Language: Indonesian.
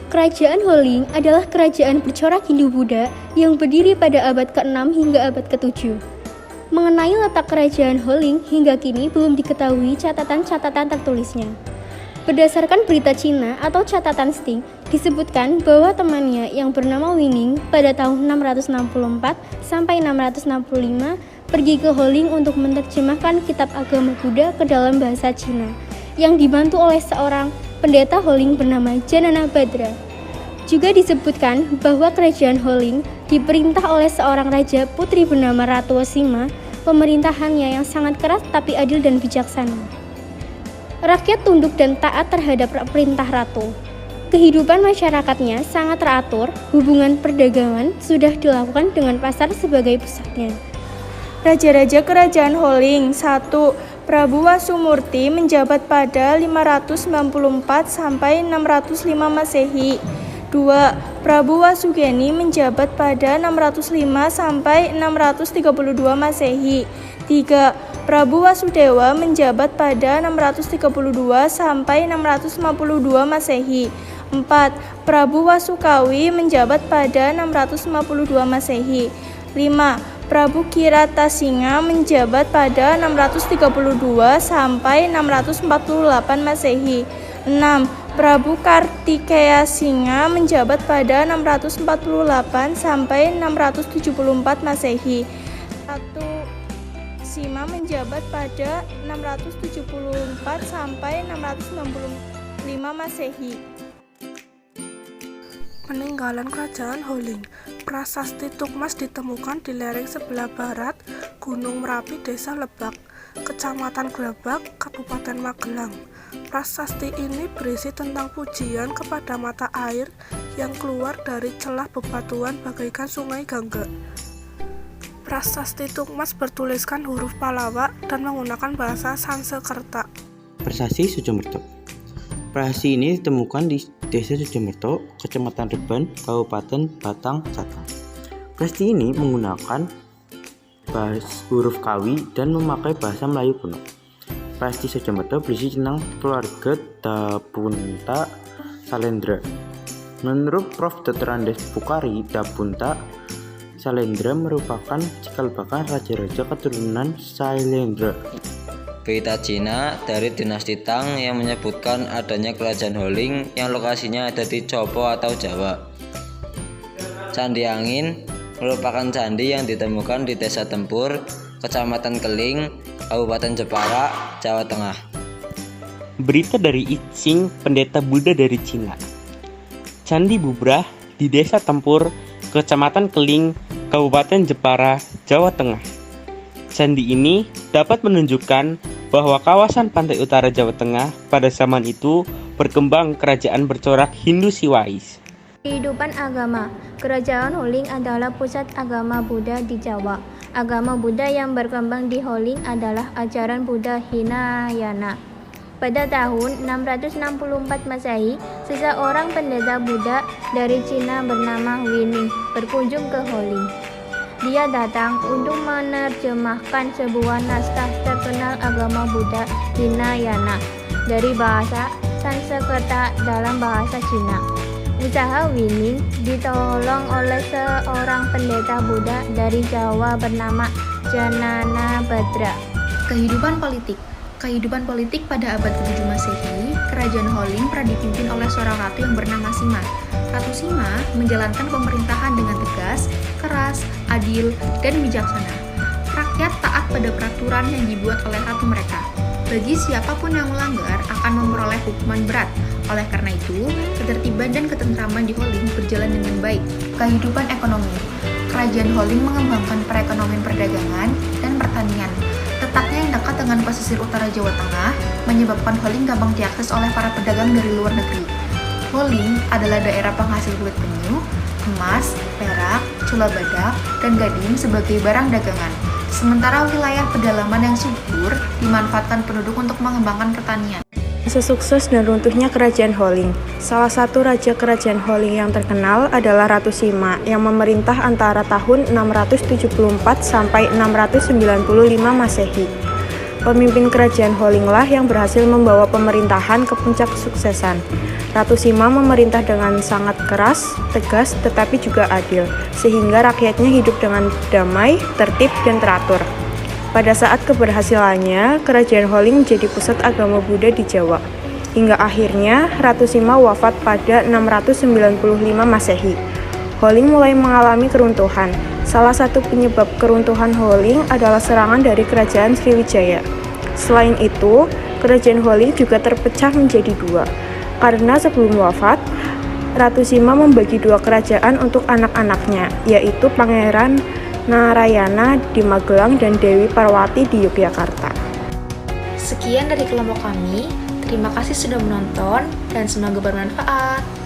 Kerajaan Holing adalah kerajaan bercorak Hindu-Buddha yang berdiri pada abad ke-6 hingga abad ke-7. Mengenai letak kerajaan Holing hingga kini belum diketahui catatan-catatan tertulisnya. Berdasarkan berita Cina atau catatan Sting, disebutkan bahwa temannya yang bernama Winning pada tahun 664 sampai 665 pergi ke Holing untuk menerjemahkan kitab agama Buddha ke dalam bahasa Cina, yang dibantu oleh seorang pendeta Holing bernama Janana Badra. Juga disebutkan bahwa kerajaan Holing diperintah oleh seorang raja putri bernama Ratu Osima, pemerintahannya yang sangat keras tapi adil dan bijaksana. Rakyat tunduk dan taat terhadap perintah ratu. Kehidupan masyarakatnya sangat teratur, hubungan perdagangan sudah dilakukan dengan pasar sebagai pusatnya. Raja-raja kerajaan Holing. 1. Prabu Wasumurti menjabat pada 594 sampai 605 Masehi. 2. Prabu Wasugeni menjabat pada 605 sampai 632 Masehi. 3. Prabu Wasudewa menjabat pada 632 sampai 652 Masehi. 4. Prabu Wasukawi menjabat pada 652 Masehi. 5. Prabu Kiratasinga menjabat pada 632 sampai 648 Masehi. 6. Prabu Kartikeya Singa menjabat pada 648 sampai 674 Masehi. 1. Sima menjabat pada 674 sampai 695 Masehi. Peninggalan Kerajaan Holing. Prasasti Tukmas ditemukan di lereng sebelah barat Gunung Merapi, Desa Lebak, Kecamatan Glabak, Kabupaten Magelang. Prasasti ini berisi tentang pujian kepada mata air yang keluar dari celah bebatuan bagaikan sungai Gangga. Prasasti Tukmas bertuliskan huruf Palawak dan menggunakan bahasa Sanskerta. Prasasti Sujomerto. Prasasti ini ditemukan di Desa Sujomerto, Kecamatan Reban, Kabupaten Batang, Jateng. Prasasti ini menggunakan huruf Kawi dan memakai bahasa Melayu kuno. Prasasti Sujomerto berisi tentang keluarga Dapunta Salendra. Menurut Prof. Dr. Andes Pukari, Dapunta Salendra merupakan cikal bakal raja-raja keturunan Sailendra. Berita Cina dari dinasti Tang yang menyebutkan adanya kerajaan Holing yang lokasinya ada di Copo atau Jawa. Candi Angin merupakan candi yang ditemukan di Desa Tempur, Kecamatan Keling, Kabupaten Jepara, Jawa Tengah. Berita dari Icing, pendeta Buddha dari Cina. Candi Bubrah di Desa Tempur, Kecamatan Keling, Kabupaten Jepara, Jawa Tengah. Candi ini dapat menunjukkan bahwa kawasan pantai utara Jawa Tengah pada zaman itu berkembang kerajaan bercorak Hindu Siwais. Kehidupan agama. Kerajaan Holing adalah pusat agama Buddha di Jawa. Agama Buddha yang berkembang di Holing adalah ajaran Buddha Hinayana. Pada tahun 664 Masehi, seseorang pendeta Buddha dari Cina bernama Winning berkunjung ke Holing. Dia datang untuk menerjemahkan sebuah naskah terkenal agama Buddha Hinayana dari bahasa Sanskerta dalam bahasa Cina. Usaha Winning ditolong oleh seorang pendeta Buddha dari Jawa bernama Janana Badra. Kehidupan politik. Kehidupan politik pada abad ke-7 Masehi, Kerajaan Holing pernah dipimpin oleh seorang ratu yang bernama Sima. Ratu Sima menjalankan pemerintahan dengan tegas, keras, adil, dan bijaksana. Rakyat taat pada peraturan yang dibuat oleh ratu mereka. Bagi siapapun yang melanggar akan memperoleh hukuman berat. Oleh karena itu, ketertiban dan ketentraman di Holing berjalan dengan baik. Kehidupan ekonomi. Kerajaan Holing mengembangkan perekonomian perdagangan dan pertanian. Letaknya yang dekat dengan pesisir utara Jawa Tengah menyebabkan Holing gampang diakses oleh para pedagang dari luar negeri. Holing adalah daerah penghasil kulit penyu, emas, perak, cula badak, dan gading sebagai barang dagangan. Sementara wilayah pedalaman yang subur dimanfaatkan penduduk untuk mengembangkan pertanian. Sesukses dan runtuhnya Kerajaan Holing. Salah satu raja Kerajaan Holing yang terkenal adalah Ratu Sima yang memerintah antara tahun 674 sampai 695 Masehi. Pemimpin kerajaan Holinglah yang berhasil membawa pemerintahan ke puncak kesuksesan. Ratu Sima memerintah dengan sangat keras, tegas, tetapi juga adil, sehingga rakyatnya hidup dengan damai, tertib, dan teratur. Pada saat keberhasilannya, kerajaan Holing menjadi pusat agama Buddha di Jawa. Hingga akhirnya, Ratu Sima wafat pada 695 Masehi. Holing mulai mengalami keruntuhan. Salah satu penyebab keruntuhan Holing adalah serangan dari kerajaan Sriwijaya. Selain itu, kerajaan Holing juga terpecah menjadi dua. Karena sebelum wafat, Ratu Sima membagi dua kerajaan untuk anak-anaknya, yaitu Pangeran Narayana di Magelang dan Dewi Parwati di Yogyakarta. Sekian dari kelompok kami. Terima kasih sudah menonton dan semoga bermanfaat.